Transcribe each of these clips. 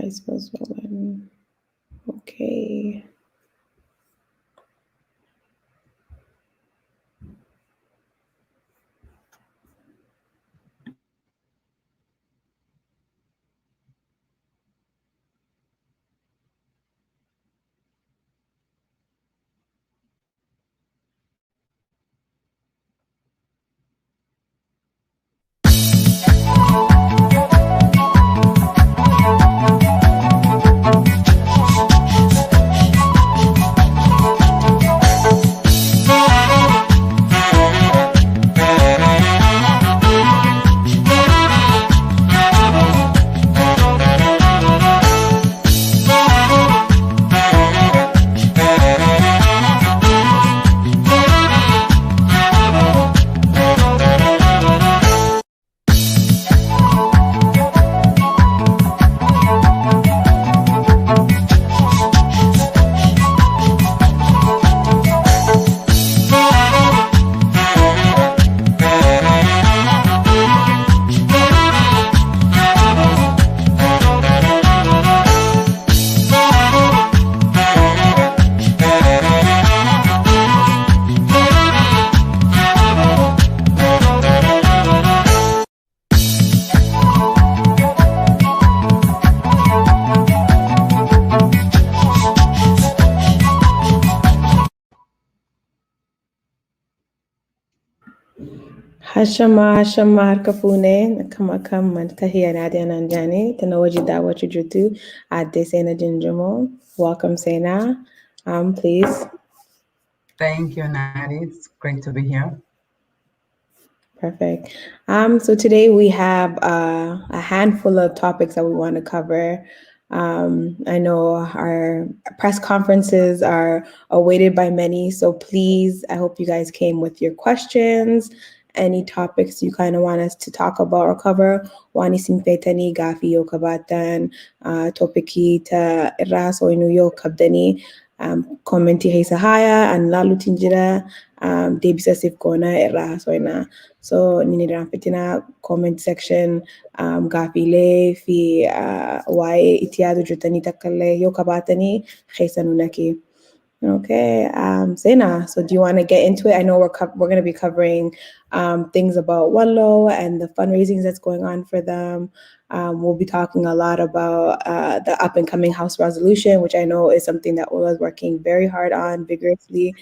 eyes feel swollen. Okay. Hashama harka fuune kam tahiya Nadia Nanjani tanawaji dawa chujutu adde Sena Jinjamo. Welcome Sena. Please. Thank you, Nadi. It's great to be here. Perfect. So today we have a handful of topics that we want to cover. I know our press conferences are awaited by many, so please, I hope you guys came with your questions, any topics you kind of want us to talk about or cover. Wani simpetani gafi yo kabatan topiki ta raso inu yo kabdani commenti hay sahaya and lalu tinjira debisa sif kona raso ina. So nini fitina comment section gafile fi wae itiadu jutani takale yo kabatani khaysanunaki. Okay, Zena, so do you want to get into it? I know we're going to be covering things about Wallo and the fundraising that's going on for them. We'll be talking a lot about the up-and-coming House resolution, which I know is something that Ollaa is working very hard on, vigorously.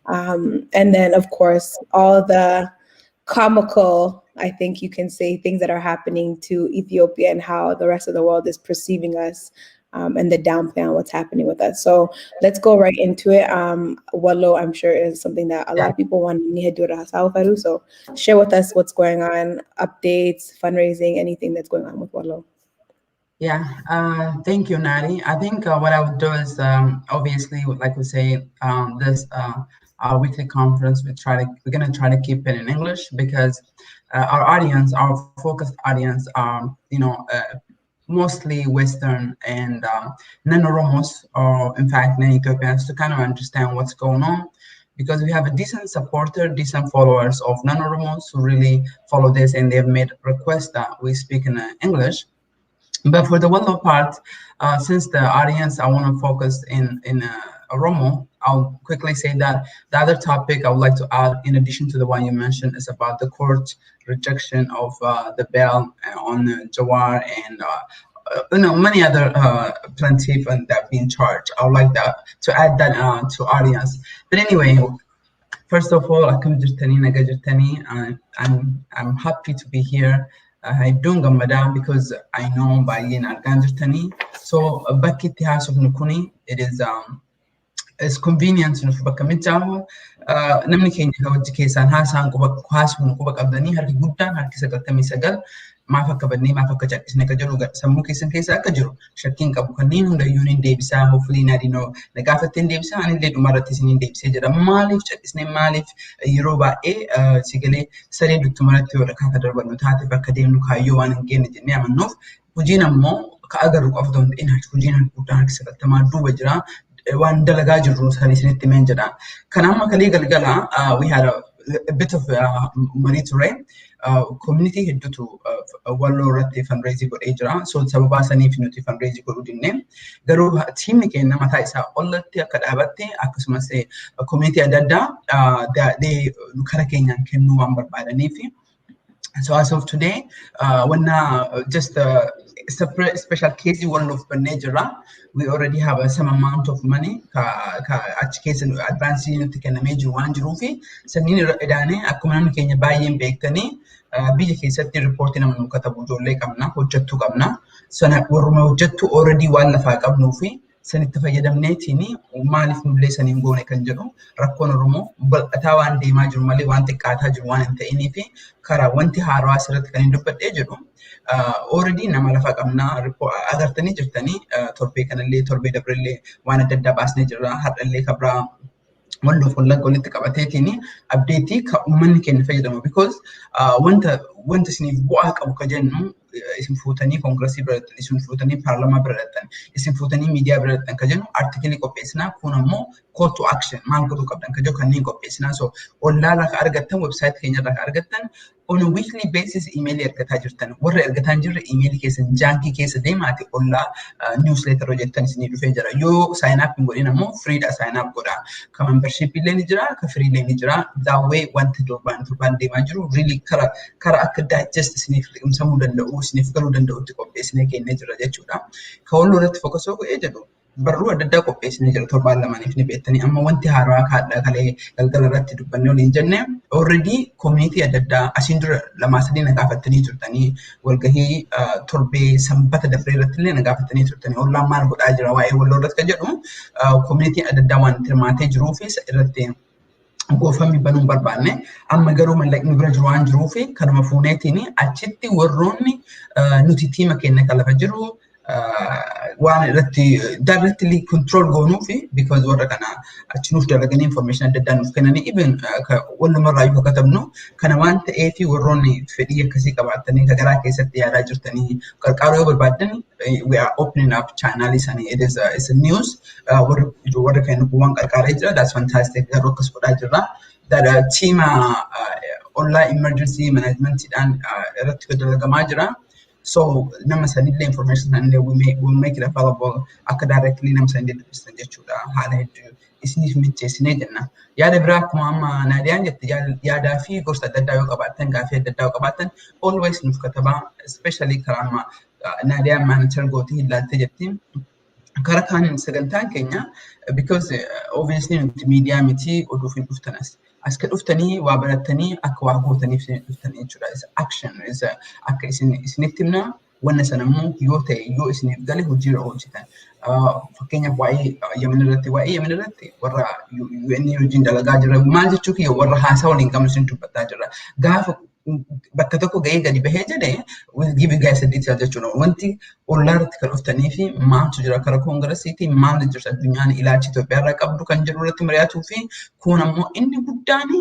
And then, of course, all the comical, I think you can say, things that are happening to Ethiopia and how the rest of the world is perceiving us. And the downplay on what's happening with us. So let's go right into it. Wallo, I'm sure, is something that a lot of people want to do. So share with us what's going on, updates, fundraising, anything that's going on with Wallo. Yeah, thank you, Nadi. I think what I would do is, obviously, like we say, this our weekly conference, we're gonna try to keep it in English because our audience, our focused audience, are mostly Western and non-Oromos, or in fact non-Ethiopians, to kind of understand what's going on, because we have a decent followers of non-Oromos who really follow this, and they've made requests that we speak in English. But for the Wallo part, since the audience, I want to focus in Oromo, I'll quickly say that the other topic I would like to add, in addition to the one you mentioned, is about the court rejection of the bail on Jawar and many other plaintiffs that have been charged. I would like to add that to audience. But anyway, first of all, I'm happy to be here. I don't go madam because I know by in Arganjatani. So Bakiti House of Nukuni, it is it's convenient to Bakamitaho. Namni Kenya Education has an Kubak Abdani, Harki Gutta, Harkisakatami Sagal, Mafakabani, Mafakaja, Nakajaruga, Samukis and Kesa Kajuru, Shaking Kabukanin, the Union Davisa, hopefully Nadino, the Gafatin Davisa, and the Maratis in Davisa, Malif, his name Malif, Yoruba, Sigale, Sari Dutumarato, the Kakadar, Nutati, Academic, Yuan, and Gain, Yamanov, Pujina Mo, Kagaru of them in Hujina Putan, Sakatama, Dubajra. One delegated rules had his menjada. Kanama Kaligal Gala, we had a bit of monitoring. community hedduutu walloo irratti fundraising godhee jira. So sababa saniif nuti fundraising godhuu dinne garuu tiimni keenya mataa isaa ollatti akka dhaabatte akkasumas community adda addaa kara keenyaan kennuu waan barbaadaniif. So as of today, when just separate special case one of Benejera, we already have some amount of money. Case advancing to can major one jurufi. Sanini edane akuman Kenya buying bektani. Biyya keessatti reportiin amma nu katabu ijoollee qabna hojjettu qabna sana warruma hojjettu already waan lafaa qabnuu fi sanitti fayyadamneetiin maaliif nullee saniin goone kan jedhu rakkoon Oromoo bal'ataa waan deemaa jiru malee waan xiqqaataa jiru waan hin ta'inii fi karaa wanti haarawaa asirratti kan hin dubbadhee jedhu already nama lafa qabnaa agartanii jirtanii torbee kanallee torbee dabrillee waan adda addaa baasnee jirra har'allee kabraa walloof wallagga walitti qabateetiin abdeetii kan uummanni keenya fayyadamu because wanta isiniif bu'aa qabu ka jennu isin fuutanii koongirasii biratti isin fuutanii paarlamaa biratti isin fuutanii miidiyaa biratti ka jennu artikilii qopheessinaa kun ammoo call to action maal godhuu qabdan ka jedhu kanneen qopheessinaa so ollaa irraa ka argattan website keenya irraa ka argattan on a weekly basis email ergataa jirtan warra ergataa jirre email keessan jaankii keessa deemaati ollaa newsletter hojjettan isinii dhufee jira yoo sign up hin godhin ammoo free dha sign up godha ka membership illee ni jira ka free illee ni jira that way wanti torbaan deemaa jiru really kara akka digest isiniif liqimsamuu danda'u isiniif galuu danda'utti qopheessinee kennee jira jechuudha ka walloo irratti fokusoo godhee jedhu barruu adda addaa qopheessinee jira torbaan lamaaniif ni beektanii amma wanti haarawaa kaadhaa kalee galgala irratti dubbannee waliin jenne already community adda addaa asiin dura lamaa sadii na gaafattanii turtanii walgahii torbee sanbata dabree irratti illee na gaafattanii turtanii ollaan maal godhaa jira waa'ee walloo irratti kan jedhu community adda addaa waan hirmaatee jiruu fi irratti goofamni banuun barbaanne amma garuu mallaqni bira jiru waan jiruuf kanuma fuuneetiin achitti warroonni nuti tiima keenya kan lafa jiru waan irratti directly control goonuu fi because warra kana achi nuuf dalaganii information adda addaa nuuf kennanii even walumarraa yoo katabnu kana waan ta'eef warroonni fedhii akkasii qabaatanii garaa keessatti yaadaa jirtanii qarqaaruu yoo barbaadan we are opening up channel isanii it is a news warra kan waan qarqaaree jira that's fantastic garuu akkas godhaa jirra that team Ollaa emergency management dhaan irratti dalagamaa jira. So nama sanillee information sanillee we make it available akka directly nama sanillee dubbistan jechuudha haala hedduu isiniif micheessinee jenna. Yaada biraa akkuma amma Naadiyaan jette yaadaa fi gosa adda addaa yoo qabaattan gaafii adda addaa yoo qabaattan always nuuf katabaa especially karaa amma Naadiyaan manager gootii ilaaltee jetti. Karaa kaan sagantaan keenya because obviously nuti miidiyaa miti oduuf hin dhuftanas. As ka dhuftanii waa barattanii akka waa gootaniif dhuftanii jechuudha. Is action is akka isinitti himna wanna sana immoo yoo ta'e yoo isiniif gale hojiirra hojjetan. Fakkeenyaaf waa'ee Yemen irratti warra UN wajjin dalagaa jira maal jechuu kiyya warra haasaa waliin qabnu isin dubbataa jira. Gaafa bakka tokko ga'ee gadi bahee jedhee we'll give you guys a detail jechuudha. Wanti ollaa irratti kan dhuftanii fi maaltu jira karaa koongirasiitii maal jirta addunyaan ilaalchi Itoophiyaa irraa qabdu kan jedhu irratti mari'atuu fi kun ammoo inni guddaan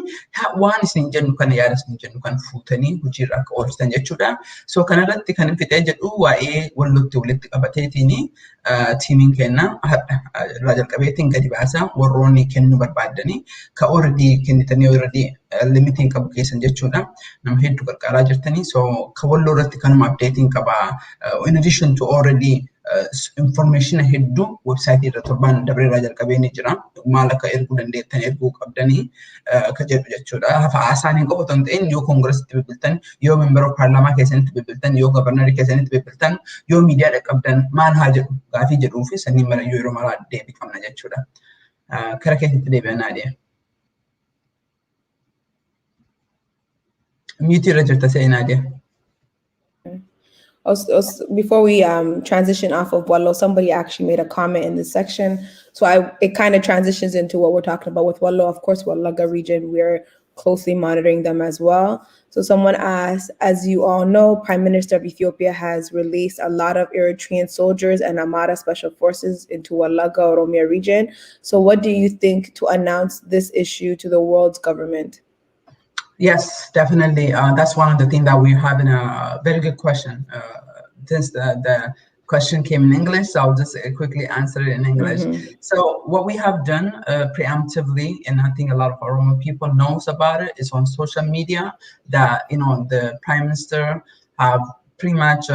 waan isin jennu kana yaada isin jennu kan fuutanii hojiirra akka oolchitan jechuudha. So kanarratti kan fixee jedhu waa'ee wallootti walitti qabateetiin tiimiin keenya irraa jalqabeetiin gadi baasaa warroonni kennuu barbaadanii ka already kennitanii already limitiin qabu keessan jechuudha. Nama hedduu gargaaraa jirtanii so ka walloo irratti kanuma updating qaba in addition to already information hedduu website irra torbaan dabree irraa jalqabee ni jira maal akka erguu dandeettan erguu qabdanii ka jedhu jechuudha. Hafa asaaniin qofa otoo hin ta'in yoo koongirasitti bilbiltan yoo memberoo paarlaamaa keessanitti bilbiltan yoo gabarnarii keessanitti bilbiltan yoo miidiyaa dhaqqabdan maal haa jedhu gaafii jedhuu fi sanniin mara yeroo maraa deebii qabna jechuudha. Kara keessatti deebi'an Naadiyaa. Mute register say Nadia. Before we transition off of Wallo, somebody actually made a comment in this section. So it kind of transitions into what we're talking about with Wallo. Of course, Wallaga region, we're closely monitoring them as well. So someone asked, as you all know, Prime Minister of Ethiopia has released a lot of Eritrean soldiers and Amara special forces into Wallaga Oromia region. So what do you think to announce this issue to the world's government? Yes, definitely. That's one of the things that we're having a very good question. Since the question came in English, so I'll just quickly answer it in English. Mm-hmm. So what we have done preemptively, and I think a lot of Oromo people knows about it, is on social media that the Prime Minister have pretty much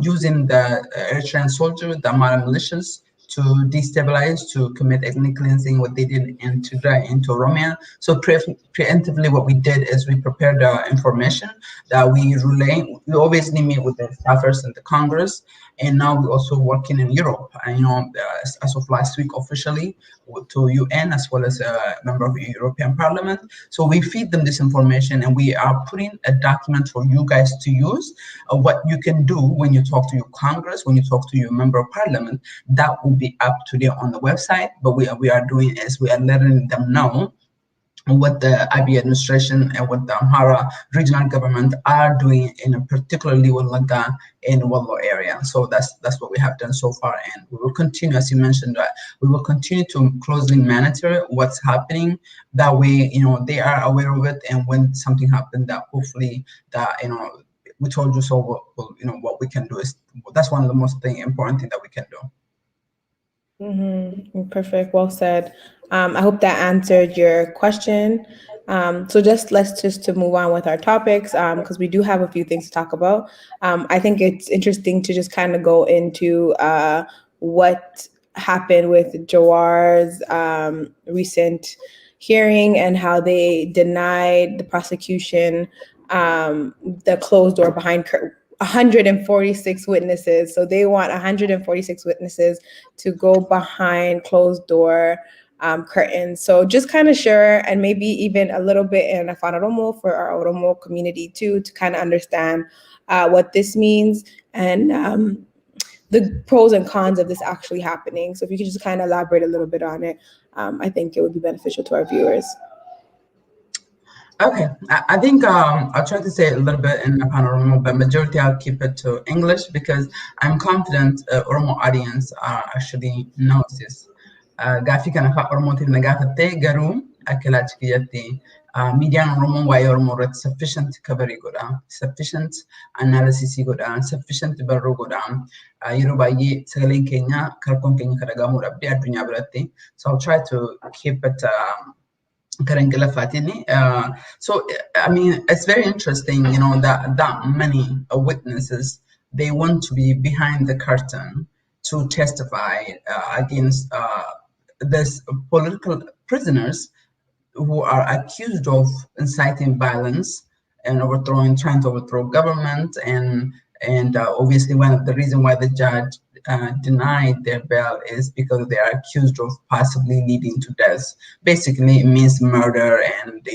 using the Eritrean soldiers, the Amara militias, to destabilize, to commit ethnic cleansing, what they did in Tigray, into Oromia. So preemptively, what we did is we prepared information that we relay. We obviously meet with the staffers in the Congress, and now we're also working in Europe. And as of last week, officially to UN as well as a member of the European Parliament. So we feed them this information, and we are putting a document for you guys to use. What you can do when you talk to your Congress, when you talk to your member of Parliament, that will be up to date on the website. But we are doing is we are letting them know what the IB administration and what the Amhara regional government are doing in a particularly Wallaga and Wallo area. So that's what we have done so far, and we will continue, as you mentioned, we will continue to closely monitor what's happening. That way, they are aware of it, and when something happens, that hopefully that we told you so. What we can do is that's one of the most important thing that we can do. Mm-hmm. Perfect. Well said. I hope that answered your question. So let's just to move on with our topics because we do have a few things to talk about. I think it's interesting to just kind of go into what happened with Jawar's recent hearing and how they denied the prosecution the closed door behind 146 witnesses. So they want 146 witnesses to go behind closed door curtains. So just kind of share, and maybe even a little bit in Afan Oromo for our Oromo community too, to kind of understand what this means and the pros and cons of this actually happening. So if you could just kind of elaborate a little bit on it, I think it would be beneficial to our viewers. Okay, I think I'll try to say a little bit in Oromo, but majority I'll keep it to English because I'm confident Oromo audience actually knows this. Gaaffii kana afaan Oromootiin na gaafattee garuu akka ilaalchi kiyyatti miidiyaan Oromoo waa'ee Oromoo irratti sufficient coverii godha, sufficient analysis godha, sufficient barruu godha. Yeroo baay'ee sagaleen keenya kalkoon keenya kan dhagahamuu dhabdee addunyaa biratti. So I'll try to keep it so I mean, it's very interesting, that many witnesses, they want to be behind the curtain to testify against these political prisoners who are accused of inciting violence and trying to overthrow government, and obviously one of the reason why the judge denied their bail is because they are accused of possibly leading to death. Basically, it means murder and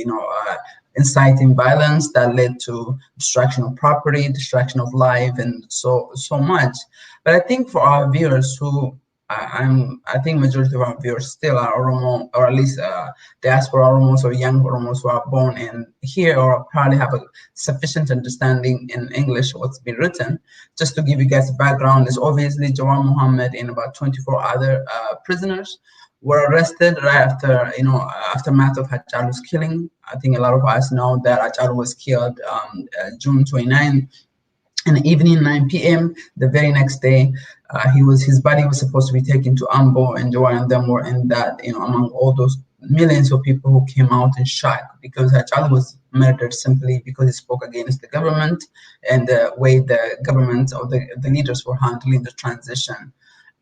inciting violence that led to destruction of property, destruction of life, and so much. But I think for our viewers who I think majority of our viewers still are Oromo, or at least diaspora Oromos or young Oromos who are born in here or probably have a sufficient understanding in English what's been written. Just to give you guys a background, is obviously Jawar Mohammed and about 24 other prisoners were arrested right after aftermath of Hachalu's killing. I think a lot of us know that Hachalu was killed June 29. In the evening, 9 p.m., the very next day, his body was supposed to be taken to Ambo, and Jawar and them were in that, among all those millions of people who came out in shock because Hachalu was murdered simply because he spoke against the government and the way the government or the leaders were handling the transition.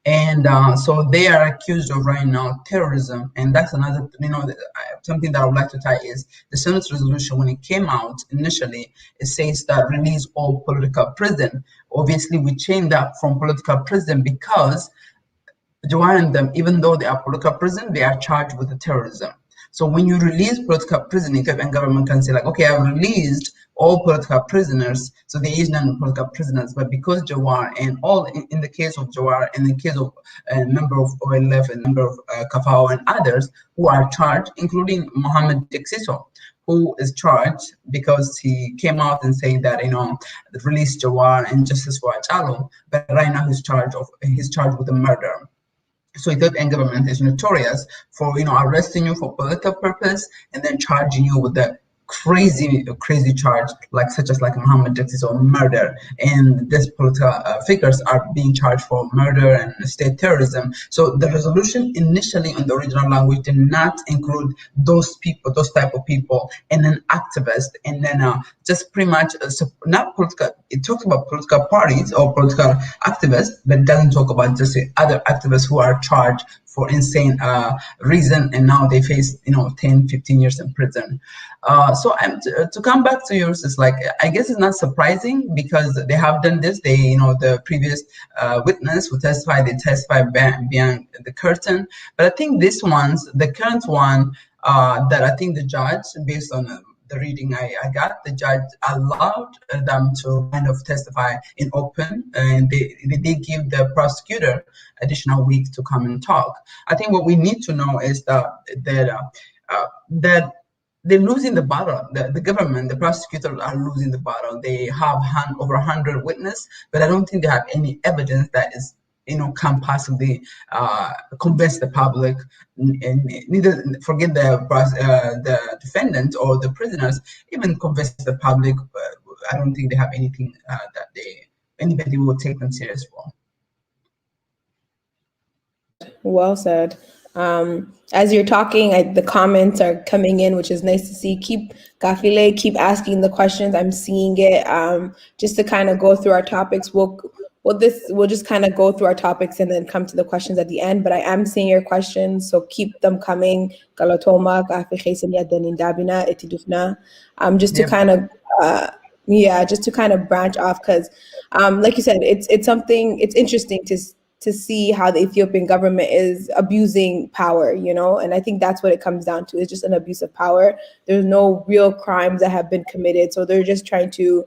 And so they are accused of right now terrorism, and that's another, something that I would like to tie is the Senate resolution. When it came out initially, it says that release all political prison. Obviously, we changed that from political prison because Jawar and them, even though they are political prison, they are charged with the terrorism. So when you release political prisoners, and government can say like, okay, I've released all political prisoners, so there is none political prisoners. But because Jawar and all, in the case of Jawar, and in the case of a number of OLF and number of Kafao and others who are charged, including Mohammed Texiso, who is charged because he came out and saying that release Jawar and justice for Achalo, but right now he's charged with the murder. So Ethiopian government is notorious for arresting you for political purpose and then charging you with the crazy charge, like such as like Muhammad Justice or murder, and these political figures are being charged for murder and state terrorism. So the resolution initially in the original language did not include those people, those type of people, and then activists, and then just pretty much not political. It talks about political parties or political activists, but it doesn't talk about just the other activists who are charged for insane reason, and now they face 10, 15 years in prison. So to come back to yours, it's like, I guess it's not surprising because they have done this. They, the previous witness who testified, they testified behind the curtain. But I think this one's, the current one, that I think the judge, based on the reading I got, the judge allowed them to kind of testify in open, and they give the prosecutor additional week to come and talk. I think what we need to know is that they're losing the battle. The government, the prosecutors are losing the battle. They have over 100 witnesses, but I don't think they have any evidence that is, can possibly convince the public, and neither forget the defendant or the prisoners, even convince the public. I don't think they have anything that anybody will take them serious for. Well said. As you're talking, the comments are coming in, which is nice to see. Keep Gafile, keep asking the questions. I'm seeing it. Just to kind of go through our topics, we'll just kind of go through our topics and then come to the questions at the end. But I am seeing your questions, so keep them coming. Galatoma, just to Yep. kind of just to kind of branch off, because like you said, it's something, it's interesting to see how the Ethiopian government is abusing power, and I think that's what it comes down to. It's just an abuse of power. There's no real crimes that have been committed, so they're just trying to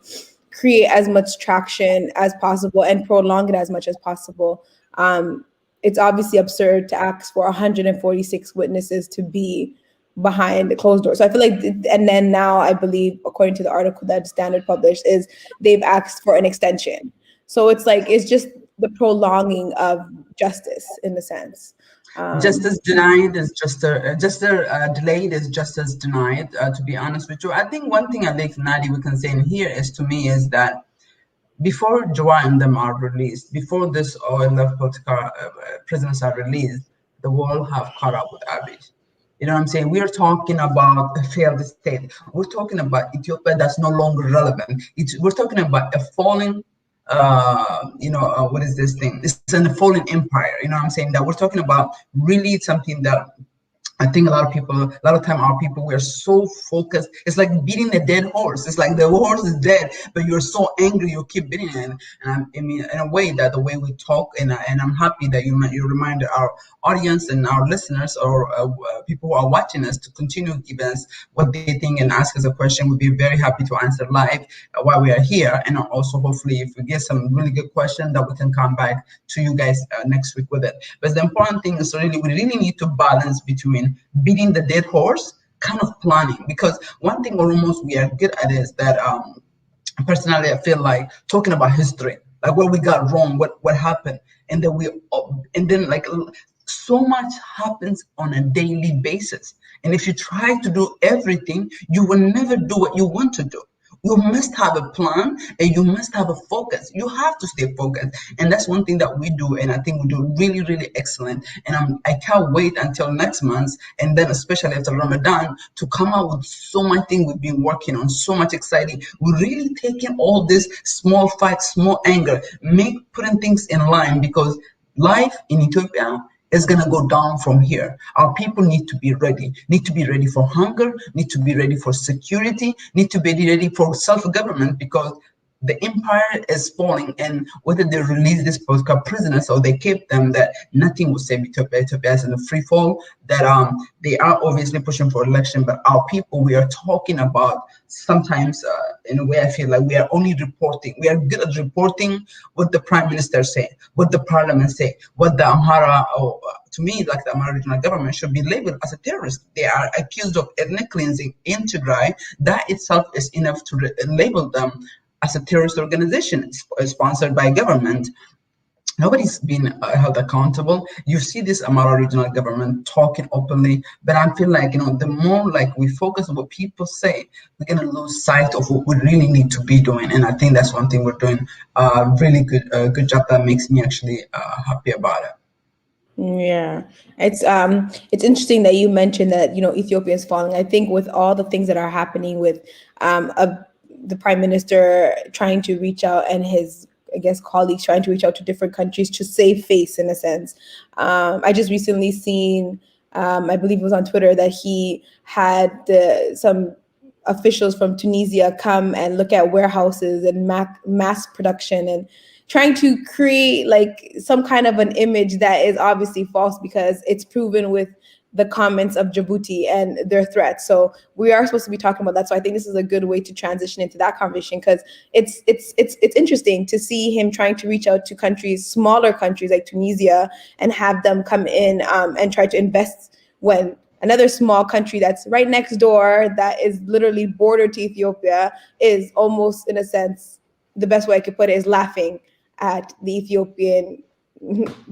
create as much traction as possible and prolong it as much as possible. It's obviously absurd to ask for 146 witnesses to be behind the closed doors. So I feel like, and then now I believe, according to the article that Standard published, is they've asked for an extension. So it's like, it's just the prolonging of justice in a sense. Justice denied is delayed is justice denied. To be honest with you, I think one thing I think, Nadi, we can say in here is, to me, is that before Jawar and them are released, before this OLF political prisoners are released, the world have caught up with Abiy. You know what I'm saying? We are talking about a failed state. We're talking about Ethiopia that's no longer relevant. We're talking about a falling, what is this thing? It's a fallen empire. You know what I'm saying? That we're talking about really something that I think a lot of time our people, we're so focused. It's like beating a dead horse. It's like the horse is dead, but you're so angry, you keep beating it. And I mean, in a way, that the way we talk, and I'm happy that you remind our audience and our listeners, or people who are watching us, to continue giving us what they think and ask us a question. We'd be very happy to answer live while we are here. And also, hopefully, if we get some really good question, that we can come back to you guys next week with it. But the important thing is, we really need to balance between beating the dead horse, kind of planning. Because one thing almost we are good at is that, personally, I feel like talking about history, like what we got wrong, what happened, and then like so much happens on a daily basis. And if you try to do everything, you will never do what you want to do. You must have a plan, and you must have a focus. You have to stay focused. And that's one thing that we do. And I think we do really, really excellent. And I can't wait until next month. And then especially after Ramadan, to come out with so much thing we've been working on, so much exciting. We're really taking all this small fights, small anger, putting things in line, because life in Ethiopia is going to go down from here. Our people need to be ready for hunger, need to be ready for security, need to be ready for self-government, because the empire is falling, and whether they release these political prisoners or they keep them, that nothing will save Ethiopia. Ethiopia is in a free fall. That they are obviously pushing for election, but our people, we are talking about sometimes in a way I feel like we are only reporting. We are good at reporting what the prime minister say, what the parliament say, what the Amhara, or to me, like the Amhara regional government, should be labeled as a terrorist. They are accused of ethnic cleansing in Tigray. That itself is enough to label them as a terrorist organization sponsored by government. nobody's been held accountable. You see this Amara regional government talking openly, but I feel like, the more like we focus on what people say, we're gonna lose sight of what we really need to be doing. And I think that's one thing we're doing really good job that makes me actually happy about it. Yeah, it's interesting that you mentioned that Ethiopia is falling. I think with all the things that are happening with um a, the prime minister trying to reach out and his I guess colleagues trying to reach out to different countries to save face in a sense. I just recently seen I believe it was on Twitter that he had some officials from Tunisia come and look at warehouses and mass production and trying to create like some kind of an image that is obviously false because it's proven with the comments of Djibouti and their threats. So we are supposed to be talking about that. So I think this is a good way to transition into that conversation because it's interesting to see him trying to reach out to countries, smaller countries like Tunisia, and have them come in and try to invest when another small country that's right next door that is literally border to Ethiopia is almost in a sense the best way I could put it is laughing at the Ethiopian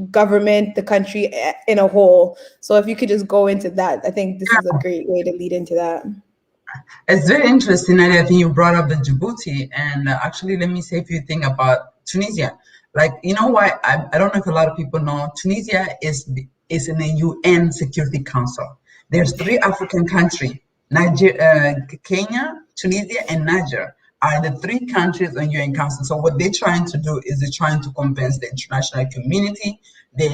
government, the country in a whole. So if you could just go into that, I think this is a great way to lead into that. It's very interesting, and I think you brought up the Djibouti. And actually, let me say a few things about Tunisia. Like, you know why? I don't know if a lot of people know. Tunisia is in the UN Security Council. There's three African countries: Niger, Kenya, Tunisia, and Niger are the three countries on UN Council. So what they're trying to do is they're trying to convince the international community that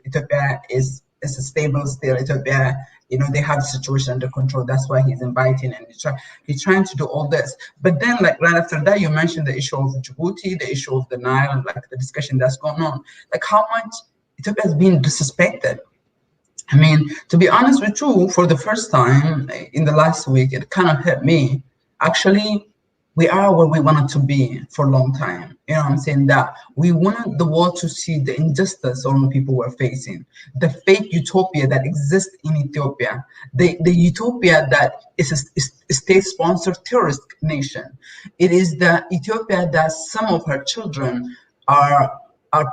Ethiopia is a stable still. Ethiopia, they have the situation under control. That's why he's inviting and he's trying to do all this. But then, like right after that, you mentioned the issue of Djibouti, the issue of the Nile, like the discussion that's going on. Like how much Ethiopia has been disrespected. I mean, to be honest with you, for the first time in the last week, it kind of hit me. Actually, we are where we wanted to be for a long time. You know what I'm saying? That we wanted the world to see the injustice all the people were facing, the fake utopia that exists in Ethiopia, the utopia that is a state-sponsored terrorist nation. It is the Ethiopia that some of her children are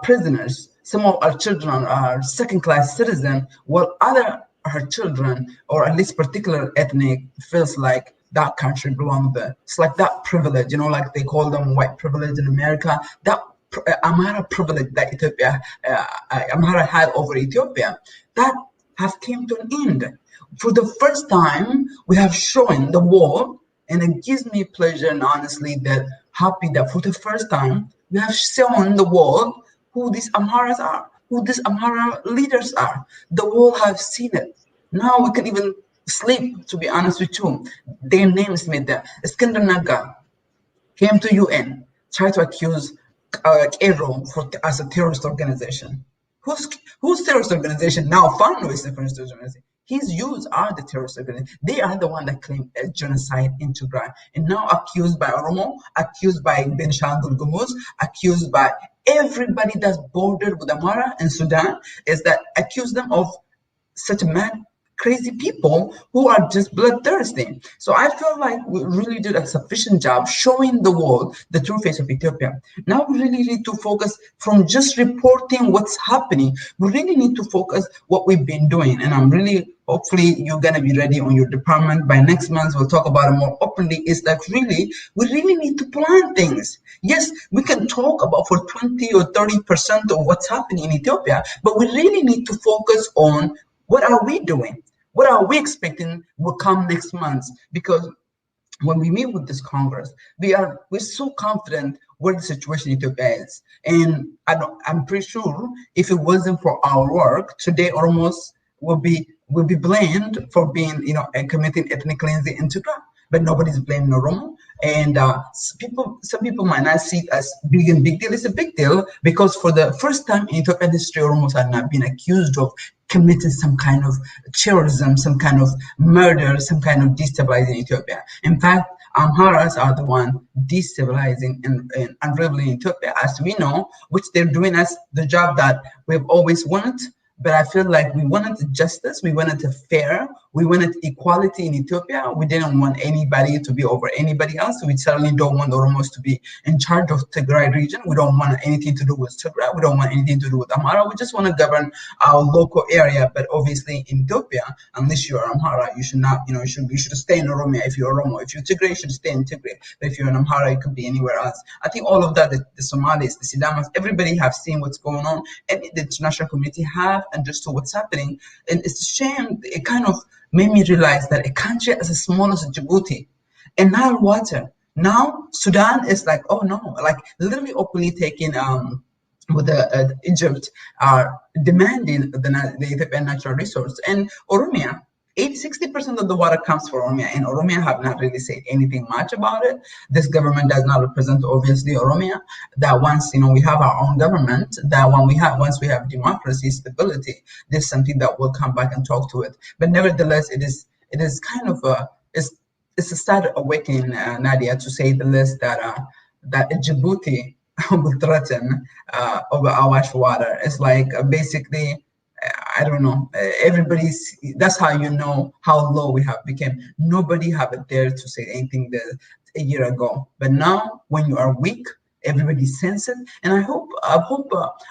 prisoners. Some of our children are second-class citizens, while other her children, or at least particular ethnic, feels like that country belongs there. It's like that privilege, like they call them white privilege in America. That Amhara privilege that Amhara had over Ethiopia, that have came to an end. For the first time, we have shown the world, and it gives me pleasure and honestly that happy that for the first time we have shown the world who these Amharas are, who these Amhara leaders are. The world have seen it. Now we can even sleep, to be honest with you. Their names made there. Iskandar Naga came to UN, tried to accuse Cairo as a terrorist organization. Whose terrorist organization? Now FANO is the terrorist organization. His youths are the terrorist organization. They are the one that claimed a genocide in Tigray, and now accused by Oromo, accused by Benishangul Gumuz, accused by everybody that's bordered with Amara and Sudan, is that accuse them of such mad, crazy people who are just bloodthirsty. So I feel like we really did a sufficient job showing the world the true face of Ethiopia. Now we really need to focus from just reporting what's happening. We really need to focus what we've been doing. And I'm really hopefully you're gonna be ready on your department by next month. We'll talk about it more openly. It's like we really need to plan things. Yes, we can talk about for 20 or 30% of what's happening in Ethiopia, but we really need to focus on what are we doing? What are we expecting will come next month? Because when we meet with this Congress, we're so confident where the situation in Ethiopia is, and I'm pretty sure if it wasn't for our work today, almost will be blamed for being committing ethnic cleansing in Tigray. But nobody's blaming Oromo, and some people might not see it as big deal. It's a big deal because for the first time in Ethiopian history, Oromos have not been accused of committing some kind of terrorism, some kind of murder, some kind of destabilizing Ethiopia. In fact, Amharas are the one destabilizing and unraveling Ethiopia, as we know, which they're doing as the job that we've always wanted. But I feel like we wanted justice, we wanted a fair We wanted equality in Ethiopia. We didn't want anybody to be over anybody else. We certainly don't want Oromos to be in charge of Tigray region. We don't want anything to do with Tigray. We don't want anything to do with Amhara. We just want to govern our local area. But obviously in Ethiopia, unless you're Amhara, you should not, you should stay in Oromia if you're Oromo. If you're Tigray, you should stay in Tigray. But if you're in Amhara, you could be anywhere else. I think all of that, the Somalis, the Sidamas, everybody have seen what's going on, and the international community have understood what's happening. And it's a shame. It kind of made me realize that a country as small as Djibouti and Nile water. Now Sudan is like, oh no, like literally openly taking with Egypt are demanding the Ethiopian natural resource. And Oromia, 60% of the water comes from Oromia, and Oromia have not really said anything much about it. This government does not represent obviously Oromia. That once we have our own government, that once we have democracy, stability, this is something that will come back and talk to it. But nevertheless, it is kind of it's a sad awakening, Nadia, to say the least, that Djibouti will threaten over Awash water. It's like basically, I don't know. That's how you know how low we have become. Nobody have dared to say anything there a year ago. But now, when you are weak, everybody senses it. And I hope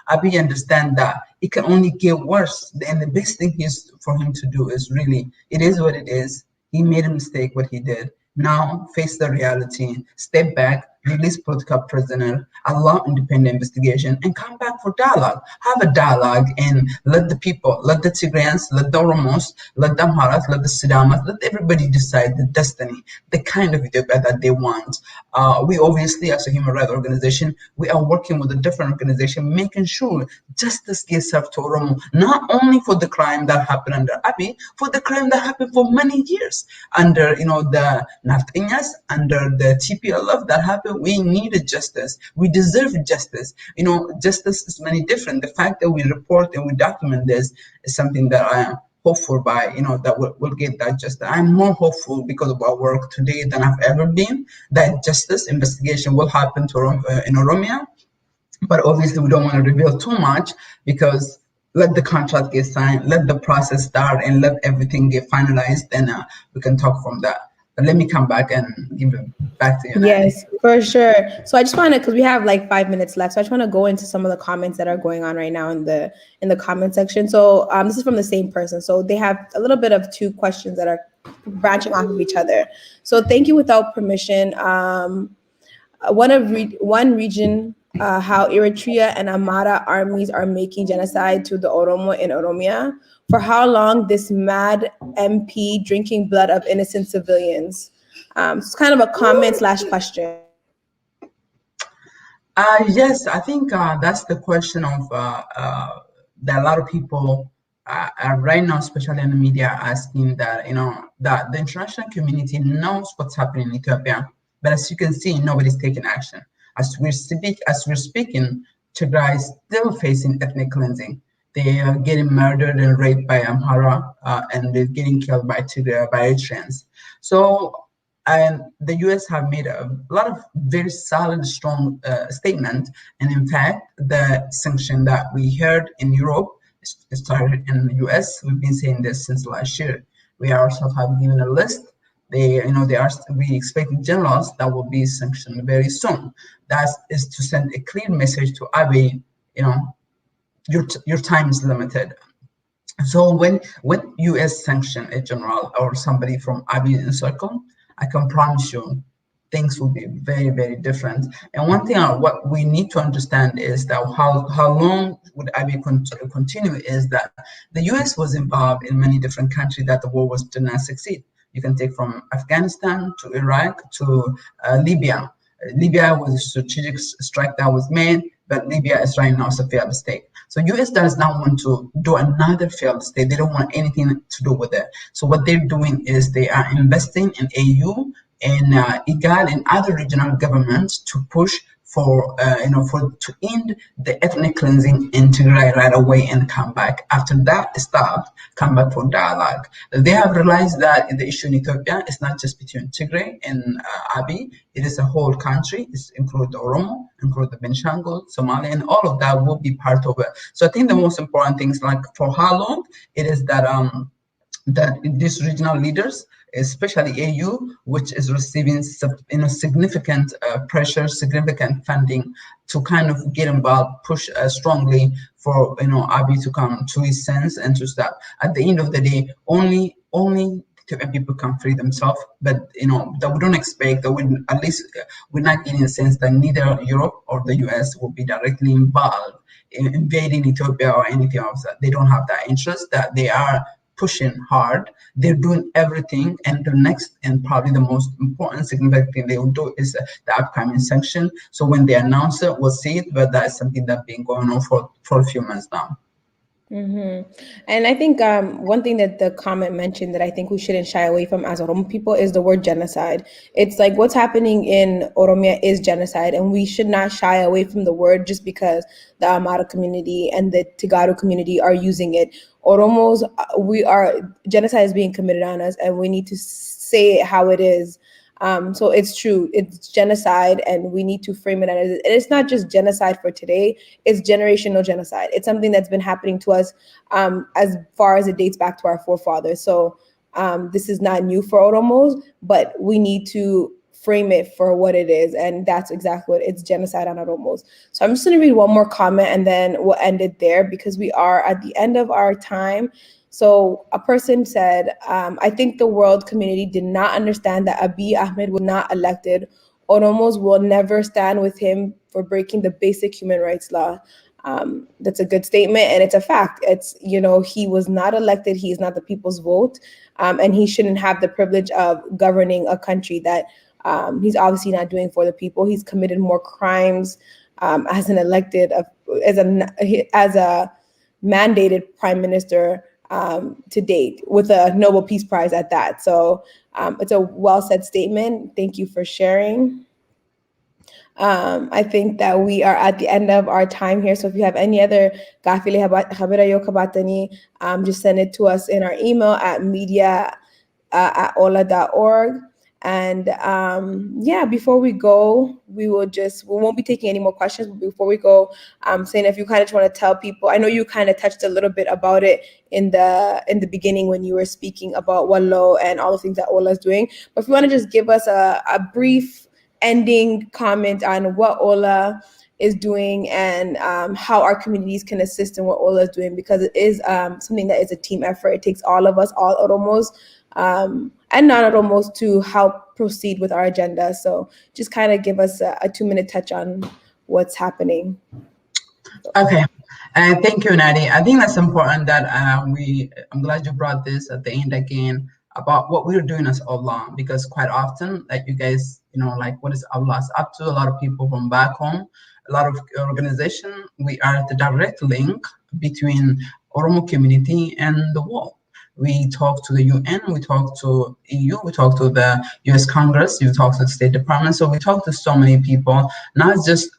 Abiy understand that it can only get worse. And the best thing is for him to do is really, it is what it is. He made a mistake, what he did. Now face the reality, step back, release political prisoner, allow independent investigation, and come back for dialogue. Have a dialogue and let the people, let the Tigrayans, let the Oromos, let the Amharas, let the Sidamas, let everybody decide the destiny, the kind of Ethiopia that they want. We obviously, as a human rights organization, we are working with a different organization, making sure justice gets served to Oromo, not only for the crime that happened under Abiy, for the crime that happened for many years under, the Naftenyas, under the TPLF that happened. We needed justice. We deserve justice. Justice is many different. The fact that we report and we document this is something that I am hopeful by, that we'll get that justice. I'm more hopeful because of our work today than I've ever been that justice investigation will happen in Oromia. But obviously, we don't want to reveal too much because let the contract get signed, let the process start, and let everything get finalized. Then we can talk from that. But let me come back and give it back to you, Nani. Yes, for sure. So I just want to, because we have like 5 minutes left, so I just want to go into some of the comments that are going on right now in the comment section. So this is from the same person. So they have a little bit of two questions that are branching off of each other. So thank you without permission. One region, how Eritrea and Amara armies are making genocide to the Oromo in Oromia. For how long this mad MP drinking blood of innocent civilians? It's kind of a comment / question. Yes, I think that's the question of that a lot of people are right now, especially in the media, asking that that the international community knows what's happening in Ethiopia, but as you can see, nobody's taking action. As we're speaking, Tigray is still facing ethnic cleansing. They are getting murdered and raped by Amhara, and they're getting killed by Eritreans. So, and the U.S. have made a lot of very solid, strong statement. And in fact, the sanction that we heard in Europe started in the U.S. We've been saying this since last year. We ourselves have given a list. We expect generals that will be sanctioned very soon. That is to send a clear message to Abiy, your time is limited. So when U.S. sanction a general or somebody from Abiy circle, I can promise you things will be very, very different. And one thing what we need to understand is that how long would Abiy continue is that the U.S. was involved in many different countries that the war did not succeed. You can take from Afghanistan to Iraq to Libya. Libya was a strategic strike that was made, but Libya is right now a failed state. So U.S. does not want to do another failed state. They don't want anything to do with it. So what they're doing is they are investing in AU and IGAD and other regional governments to push to end the ethnic cleansing in Tigray right away and come back. After that stopped, come back for dialogue. They have realized that the issue in Ethiopia is not just between Tigray and Abiy. It is a whole country. It includes the Oromo, include the Benishangul, Somalia, and all of that will be part of it. So I think the most important things, like for how long, it is that that these regional leaders, especially AU, which is receiving significant pressure, significant funding to kind of get involved, push strongly for Abiy to come to his sense and to start. At the end of the day, only Ethiopian people can free themselves, but that we don't expect that at least we're not getting a sense that neither Europe or the US will be directly involved in invading Ethiopia or anything else. That they don't have that interest, that they are pushing hard. They're doing everything, and the next and probably the most important significant thing they will do is the upcoming sanction. So when they announce it, we'll see it, but that's something that's been going on for a few months now. And I think one thing that the comment mentioned that I think we shouldn't shy away from as Oromo people is the word genocide. It's like what's happening in Oromia is genocide, and we should not shy away from the word just because the Amara community and the Tigaro community are using it. Oromos, genocide is being committed on us, and we need to say it how it is. So it's true, it's genocide, and we need to frame it as, and it's not just genocide for today, it's generational genocide. It's something that's been happening to us as far as it dates back to our forefathers. So this is not new for Oromos, but we need to frame it for what it is, and that's exactly what it's, genocide on Oromos. So I'm just going to read one more comment and then we'll end it there because we are at the end of our time. So a person said, I think the world community did not understand that Abiy Ahmed was not elected. Oromos will never stand with him for breaking the basic human rights law. That's a good statement, and it's a fact. It's, he was not elected. He is not the people's vote, and he shouldn't have the privilege of governing a country that he's obviously not doing for the people. He's committed more crimes as an elected, as a mandated prime minister to date, with a Nobel Peace Prize at that. So it's a well said statement. Thank you for sharing. I think that we are at the end of our time here. So if you have any other gafile just send it to us in our email at media@ollaa.org. And before we go, we won't be taking any more questions. But before we go, saying if you kind of want to tell people, I know you kind of touched a little bit about it in the beginning when you were speaking about Wallo and all the things that Ollaa is doing. But if you want to just give us a brief ending comment on what Ollaa is doing and how our communities can assist in what Ollaa is doing, because it is something that is a team effort. It takes all of us, all Oromos, and non-Oromos, to help proceed with our agenda. So just kind of give us a 2-minute touch on what's happening. Okay. Thank you, Nadi. I think that's important that I'm glad you brought this at the end again about what we're doing as Ollaa, because quite often, like you guys, like what is Ollaa up to, a lot of people from back home, a lot of organization, we are the direct link between Oromo community and the world. We talk to the UN, we talk to EU, we talk to the US Congress, we talk to the State Department. So we talk to so many people, not just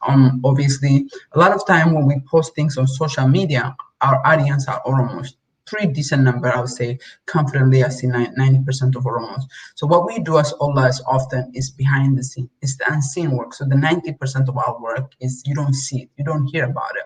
obviously, a lot of time when we post things on social media, our audience are Oromos. Pretty decent number, I would say, confidently, I see 90% of Oromos. So what we do as Ollaa is often is behind the scene. It's the unseen work. So the 90% of our work is you don't see it, you don't hear about it.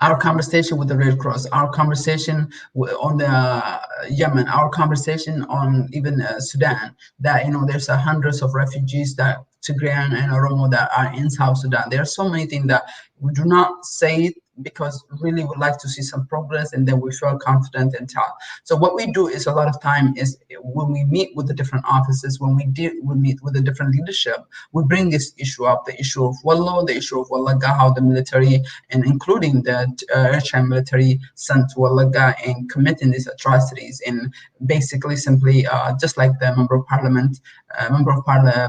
Our conversation with the Red Cross, our conversation on the Yemen, our conversation on even Sudan, that there's hundreds of refugees that Tigrayan and Oromo that are in South Sudan. There are so many things that we do not say because really would like to see some progress, and then we feel confident and talk. So what we do is a lot of time is when we meet with the different offices, when we meet with the different leadership, we bring this issue up, the issue of Wallo, the issue of Wallaga, how the military, and including the Eritrean military, sent to Wallaga and committing these atrocities, and basically simply just like the member of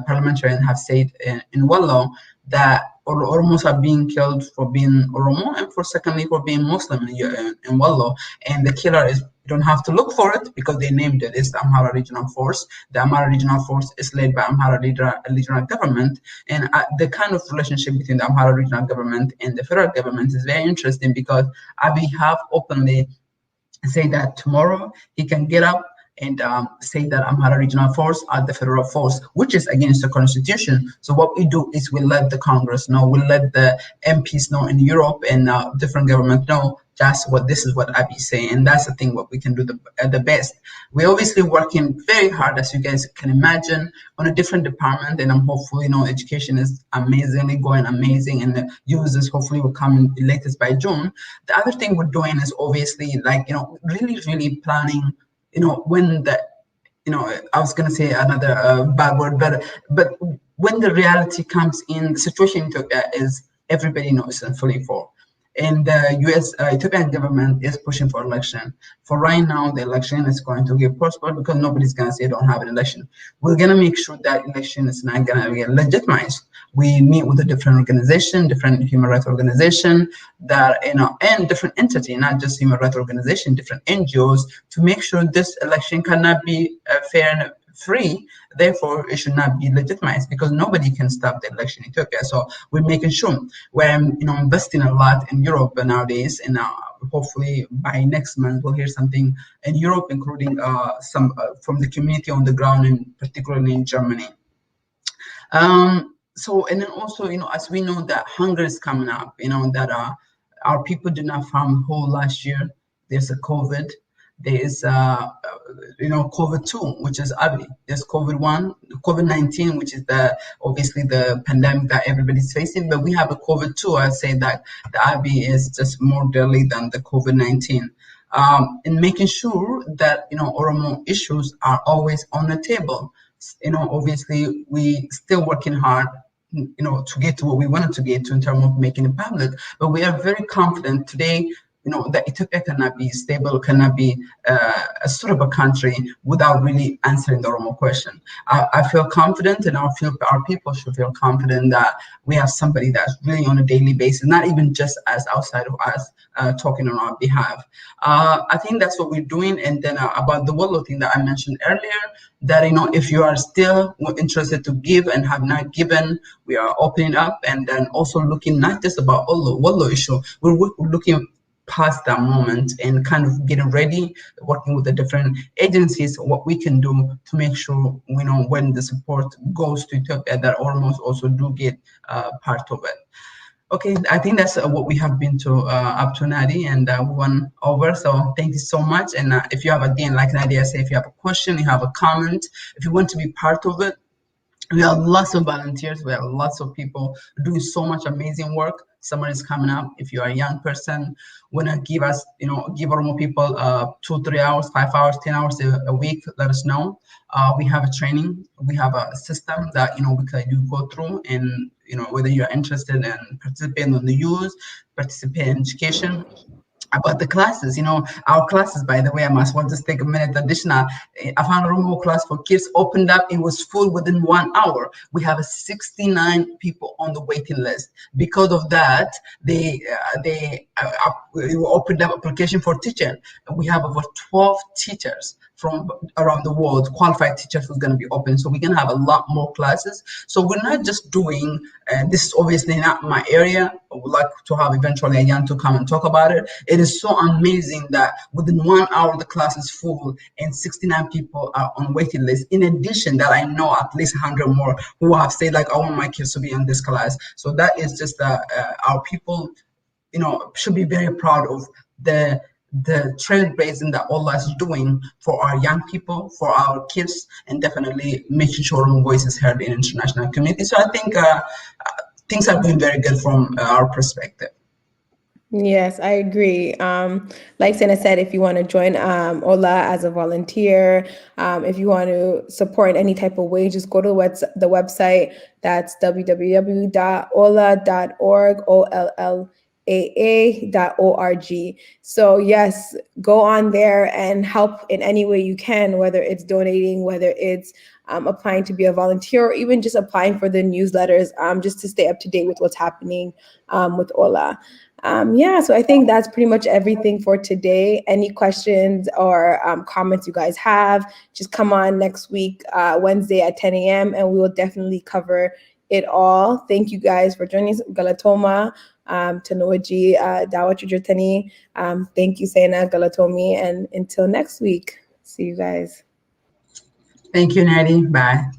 parliamentarian have said in Wallo, that Oromos are being killed for being Oromo, and secondly for being Muslim in Wallo. And the killer is, you don't have to look for it because they named it. It's the Amhara Regional Force. The Amhara Regional Force is led by Amhara regional government, and the kind of relationship between the Amhara regional government and the federal government is very interesting, because Abiy have openly say that tomorrow he can get up and say that Amhara Regional Force are the federal force, which is against the constitution. So what we do is we let the Congress know, we let the MPs know in Europe and different government know, just what this is what I be saying, and that's the thing what we can do the best. We're obviously working very hard, as you guys can imagine, on a different department, and I'm hopeful, education is amazingly going amazing, and the users hopefully will come in latest by June. The other thing we're doing is obviously like really really planning, when the I was going to say another bad word, but when the reality comes in, the situation in Ethiopia is everybody knows and fully for. And the U.S. Ethiopian government is pushing for election. For right now, the election is going to get postponed because nobody's going to say don't have an election. We're going to make sure that election is not going to get legitimized. We meet with a different organization, different human rights organization, that and different entity, not just human rights organization, different NGOs, to make sure this election cannot be fair and free. Therefore, it should not be legitimized because nobody can stop the election in Ethiopia. So we're making sure we're investing a lot in Europe nowadays, and hopefully by next month we'll hear something in Europe, including some from the community on the ground, and particularly in Germany. So, and then also, as we know that hunger is coming up, that our people did not farm whole last year. There's a COVID. There is, COVID-2, which is Abi. There's COVID-1, COVID-19, which is obviously the pandemic that everybody's facing. But we have a COVID-2. I say that the Abi is just more deadly than the COVID-19. And making sure that, Oromo issues are always on the table. Obviously we still working hard, to get to what we wanted to get to in terms of making it public. But we are very confident today, that Ethiopia cannot be stable, cannot be a sort of a country without really answering the Oromo question. I feel confident, and our people should feel confident that we have somebody that's really on a daily basis, not even just as outside of us, talking on our behalf. I think that's what we're doing. And then about the Wallo thing that I mentioned earlier, that if you are still interested to give and have not given, we are opening up, and then also looking not just about Wallo issue, we're looking past that moment and kind of getting ready, working with the different agencies, what we can do to make sure when the support goes to Ethiopia, that almost also do get part of it. Okay, I think that's what we have been to up to Nadi, and we went over. So thank you so much. And if you have again, like Nadia said, if you have a question, you have a comment, if you want to be part of it, we have lots of volunteers. We have lots of people doing so much amazing work. Summer is coming up. If you are a young person, wanna give us, give Oromo people 2, 3 hours, 5 hours, 10 hours a week, let us know. We have a training. We have a system that you go through, and whether you're interested in participating in the youth, participate in education. About the classes, our classes, by the way, I must want to take a minute additional. Afan Oromo class for kids opened up. It was full within 1 hour. We have 69 people on the waiting list. Because of that, they opened up application for teaching. We have over 12 teachers from around the world, qualified teachers who's going to be open. So we're going to have a lot more classes. So we're not just doing, this is obviously not my area. I would like to have eventually a young to come and talk about it. It is so amazing that within 1 hour, the class is full and 69 people are on waiting list. In addition, that I know at least 100 more who have said like, I want my kids to be in this class. So that is just our people, should be very proud of the trailblazing that Ollaa is doing for our young people, for our kids, and definitely making sure our voice is heard in international community. So I think things are going very good from our perspective. Yes, I agree. Like Sana said, if you want to join Ollaa as a volunteer, if you want to support in any type of way, just go to the website. That's www.ollaa.org, OLLAA.org. So yes, go on there and help in any way you can, whether it's donating, whether it's applying to be a volunteer, or even just applying for the newsletters, just to stay up to date with what's happening with Ollaa. So I think that's pretty much everything for today. Any questions or comments you guys have, just come on next week, Wednesday at 10 a.m. and we will definitely cover it all. Thank you guys for joining us. Galatoma, Tanoji, Dawat Jotani. Thank you, Sena, Galatomi, and until next week, see you guys. Thank you, Natty. Bye.